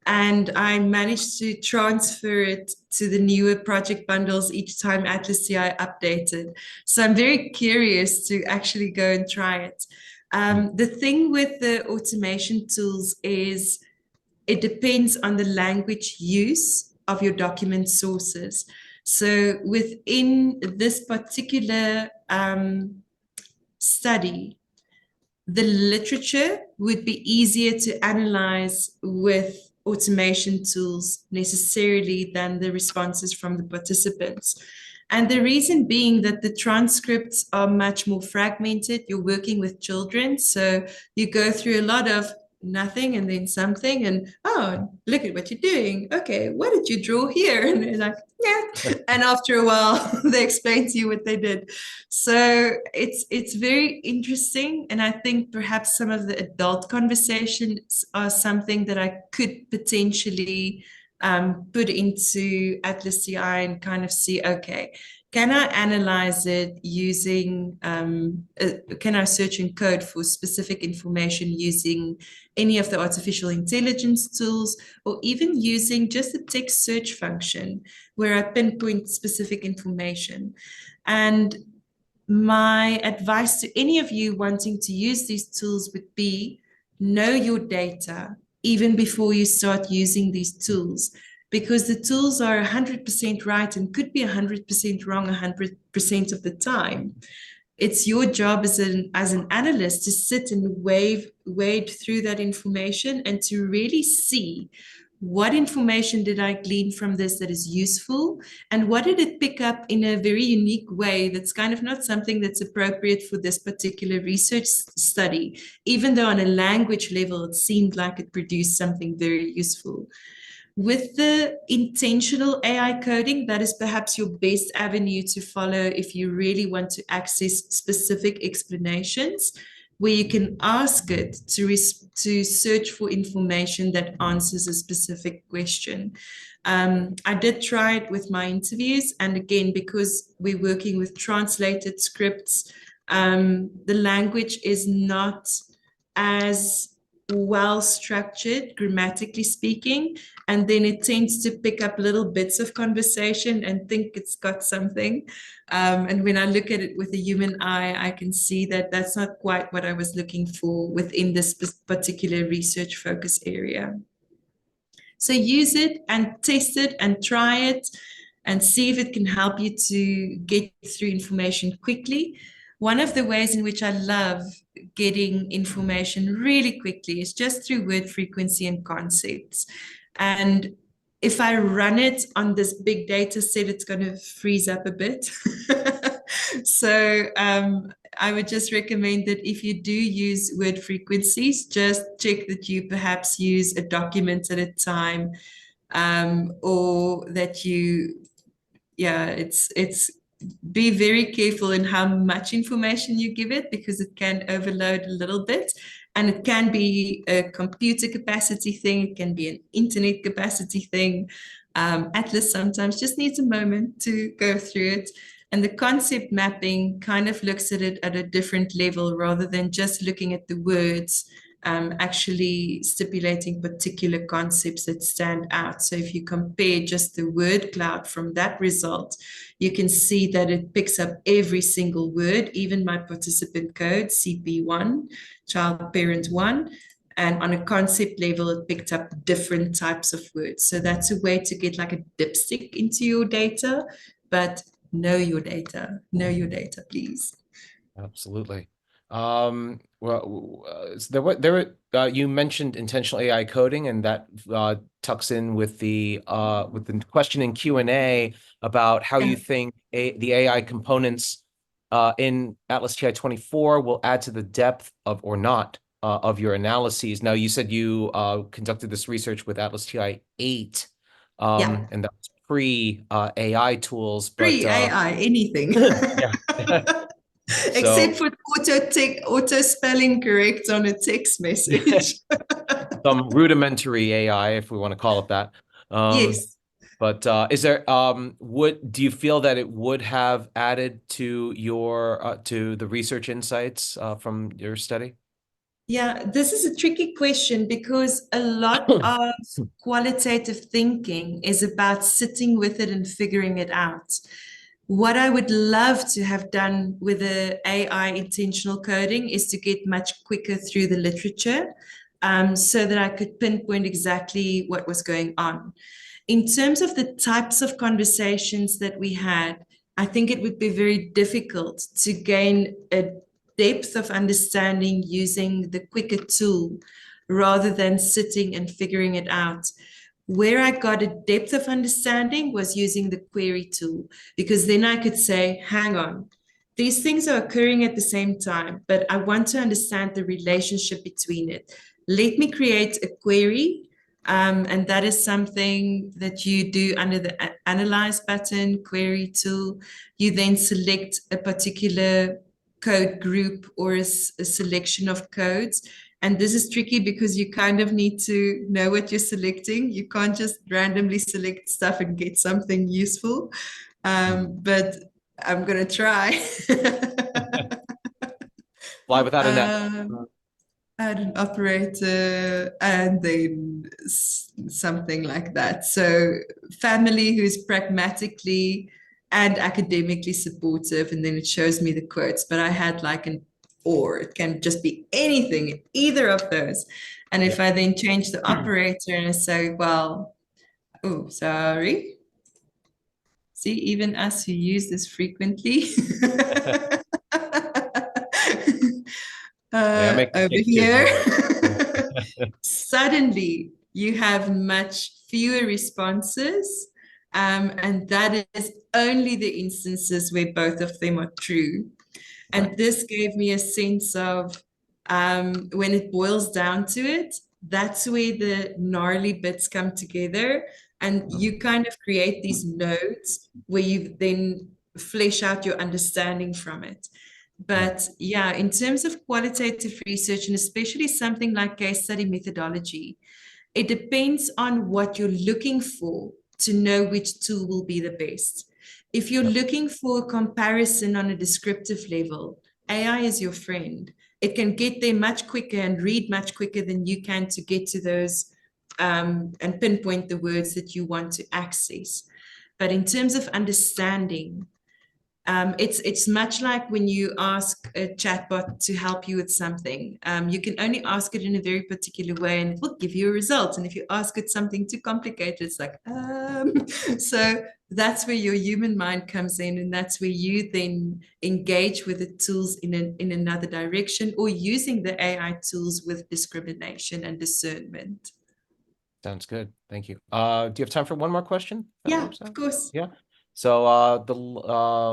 S2: and I managed to transfer it to the newer project bundles each time ATLAS.ti updated. So I'm very curious to actually go and try it. The thing with the automation tools is it depends on the language use of your document sources. So within this particular study, the literature would be easier to analyze with automation tools necessarily than the responses from the participants. And the reason being that the transcripts are much more fragmented. You're working with children, so you go through a lot of nothing and then something and oh, look at what you're doing. Okay, what did you draw here? And they're like, yeah. And after a while, they explain to you what they did. So it's very interesting, and I think perhaps some of the adult conversations are something that I could potentially put into ATLAS.ti and kind of see, okay, can I analyze it using, can I search and code for specific information using any of the artificial intelligence tools, or even using just a text search function where I pinpoint specific information? And my advice to any of you wanting to use these tools would be know your data even before you start using these tools, because the tools are 100% right and could be 100% wrong 100% of the time. It's your job as an analyst to sit and wade through that information and to really see what information did I glean from this that is useful, and what did it pick up in a very unique way that's kind of not something that's appropriate for this particular research study, even though on a language level it seemed like it produced something very useful. With the intentional AI coding, that is perhaps your best avenue to follow if you really want to access specific explanations, where you can ask it to search for information that answers a specific question. I did try it with my interviews, and again, because we're working with translated scripts, the language is not as well structured, grammatically speaking, and then it tends to pick up little bits of conversation and think it's got something. And when I look at it with a human eye, I can see that that's not quite what I was looking for within this particular research focus area. So use it and test it and try it and see if it can help you to get through information quickly. One of the ways in which I love getting information really quickly is just through word frequency and concepts. And if I run it on this big data set, it's going to freeze up a bit. So I would just recommend that if you do use word frequencies, just check that you perhaps use a document at a time, or that it's be very careful in how much information you give it, because it can overload a little bit. And it can be a computer capacity thing, it can be an internet capacity thing. Atlas sometimes just needs a moment to go through it. And the concept mapping kind of looks at it at a different level rather than just looking at the words, actually stipulating particular concepts that stand out. So if you compare just the word cloud from that result, you can see that it picks up every single word, even my participant code, CP1, child parent 1. And on a concept level, it picked up different types of words. So that's a way to get like a dipstick into your data, but know your data, please.
S1: Absolutely. Well, you mentioned intentional AI coding, and that tucks in with the question in Q&A about how you think the AI components in ATLAS.ti 24 will add to the depth of or not of your analyses. Now, you said you conducted this research with ATLAS.ti 8,
S2: Yeah.
S1: and that was pre-AI tools, but
S2: Pre-AI, anything.
S1: yeah.
S2: Except for auto spelling correct on a text message.
S1: Some rudimentary AI, if we want to call it that.
S2: Yes.
S1: But is there do you feel that it would have added to your to the research insights from your study?
S2: Yeah, this is a tricky question because a lot of qualitative thinking is about sitting with it and figuring it out. What I would love to have done with the AI intentional coding is to get much quicker through the literature, so that I could pinpoint exactly what was going on. In terms of the types of conversations that we had, I think it would be very difficult to gain a depth of understanding using the quicker tool rather than sitting and figuring it out. Where I got a depth of understanding was using the query tool, because then I could say, hang on, these things are occurring at the same time, but I want to understand the relationship between it. Let me create a query. And that is something that you do under the Analyze button, query tool. You then select a particular code group or a selection of codes. And this is tricky because you kind of need to know what you're selecting. You can't just randomly select stuff and get something useful. But I'm going to try.
S1: Fly without a net.
S2: Add an operator and then something like that. So family who's pragmatically and academically supportive, and then it shows me the quotes. But I had like an or, it can just be anything, either of those. And if I then change the operator and I say, well, oh, sorry. See, even us who use this frequently. Over here, suddenly you have much fewer responses. And that is only the instances where both of them are true. And this gave me a sense of, when it boils down to it, that's where the gnarly bits come together. And you kind of create these nodes where you then flesh out your understanding from it.
S1: Yeah.
S2: But yeah, in terms of qualitative research, and especially something like case study methodology, it depends on what you're looking for to know which tool will be the best. If you're
S1: Yep.
S2: looking for a comparison on a descriptive level, AI is your friend. It can get there much quicker and read much quicker than you can to get to those and pinpoint the words that you want to access. But in terms of understanding, it's much like when you ask a chatbot to help you with something. You can only ask it in a very particular way, and it will give you a result. And if you ask it something too complicated, it's like, so that's where your human mind comes in, and that's where you then engage with the tools in another direction, or using the AI tools with discrimination and discernment.
S1: Sounds good. Thank you. Do you have time for one more question?
S2: Yeah, of course.
S1: Yeah. So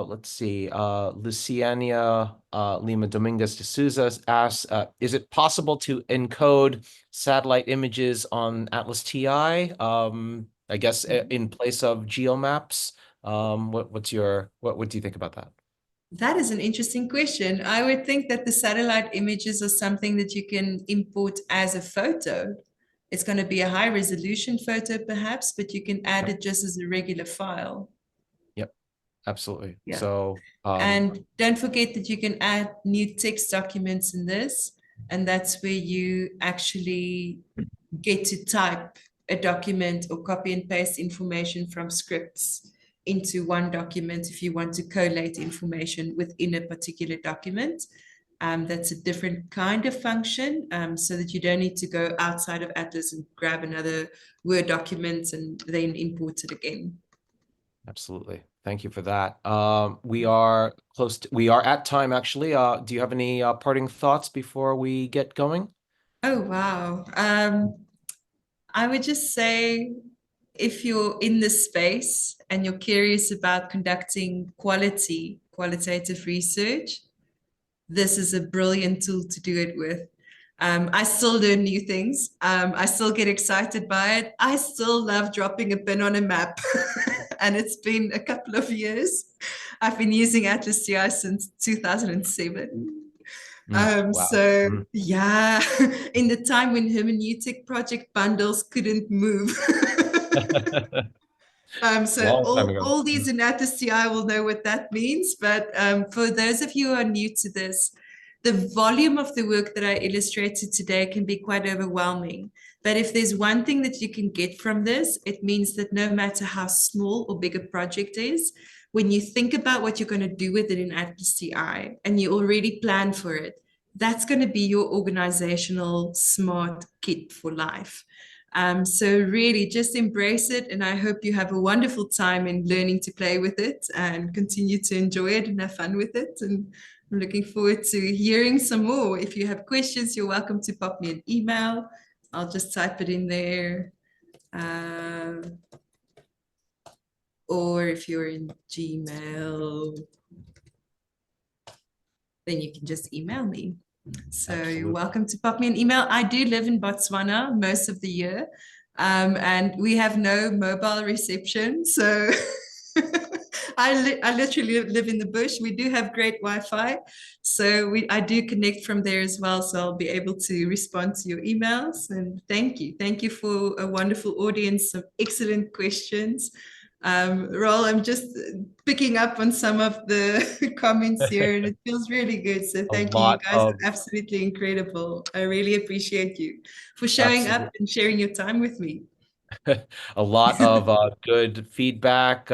S1: let's see, Luciania Lima Dominguez de Souza asks, is it possible to encode satellite images on ATLAS.ti? I guess in place of geomaps. What do you think about that?
S2: That is an interesting question. I would think that the satellite images are something that you can import as a photo. It's going to be a high resolution photo, perhaps, but you can add
S1: Yep.
S2: it just as a regular file.
S1: Yep. Absolutely.
S2: Yeah.
S1: So
S2: And don't forget that you can add new text documents in this. And that's where you actually get to type a document or copy and paste information from scripts into one document if you want to collate information within a particular document. That's a different kind of function, so that you don't need to go outside of Atlas and grab another Word document and then import it again.
S1: Absolutely. Thank you for that. We are we are at time actually. Do you have any parting thoughts before we get going?
S2: Oh, wow. I would just say if you're in this space and you're curious about conducting qualitative research, this is a brilliant tool to do it with. I still learn new things. I still get excited by it. I still love dropping a pin on a map. And it's been a couple of years. I've been using ATLAS.ti since 2007.
S1: Wow.
S2: So yeah, in the time when hermeneutic project bundles couldn't move. So
S1: Long time ago.
S2: all these in ATLAS.ti will know what that means. But for those of you who are new to this, the volume of the work that I illustrated today can be quite overwhelming. But if there's one thing that you can get from this, it means that no matter how small or big a project is, when you think about what you're going to do with it in ATLAS.ti and you already plan for it, that's going to be your organizational smart kit for life. So really just embrace it. And I hope you have a wonderful time in learning to play with it and continue to enjoy it and have fun with it. And I'm looking forward to hearing some more. If you have questions, you're welcome to pop me an email. I'll just type it in there. Or if you're in Gmail, then you can just email me. So
S1: Absolutely.
S2: you're welcome to pop me an email. I do live in Botswana most of the year, and we have no mobile reception. So I literally live in the bush. We do have great Wi-Fi. So I do connect from there as well. So I'll be able to respond to your emails. And thank you. Thank you for a wonderful audience, some excellent questions. Roel, I'm just picking up on some of the comments here, and it feels really good. So
S1: A
S2: thank you. You
S1: lot
S2: guys
S1: of
S2: are absolutely incredible. I really appreciate you for showing
S1: absolutely.
S2: up and sharing your time with me.
S1: A lot of good feedback,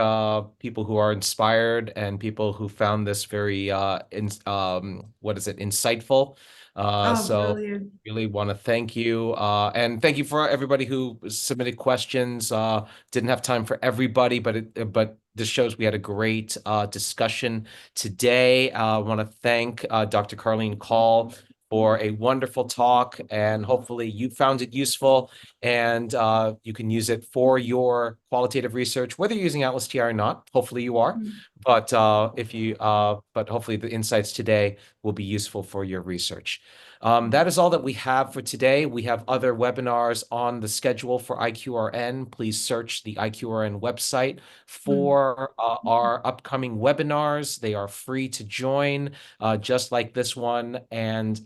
S1: people who are inspired and people who found this very insightful.
S2: Oh,
S1: So
S2: brilliant.
S1: really want to thank you. And thank you for everybody who submitted questions. Didn't have time for everybody, but this shows we had a great discussion today. I want to thank Dr. Carlien Kahl for a wonderful talk, and hopefully you found it useful and you can use it for your qualitative research, whether you're using ATLAS.ti or not. Hopefully you are, but hopefully the insights today will be useful for your research. That is all that we have for today. We have other webinars on the schedule for IQRN. Please search the IQRN website for our upcoming webinars. They are free to join, just like this one. And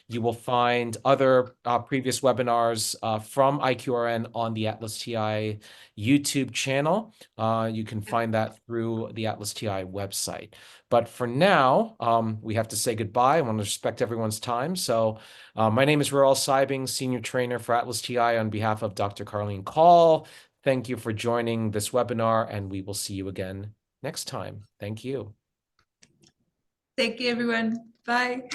S1: you will find other previous webinars from IQRN on the ATLAS.ti YouTube channel. You can find that through the ATLAS.ti website. But for now, we have to say goodbye. I want to respect everyone's time. So my name is Rural Seibing, Senior Trainer for ATLAS.ti on behalf of Dr. Carlien Kahl. Thank you for joining this webinar, and we will see you again next time. Thank you.
S2: Thank you, everyone. Bye.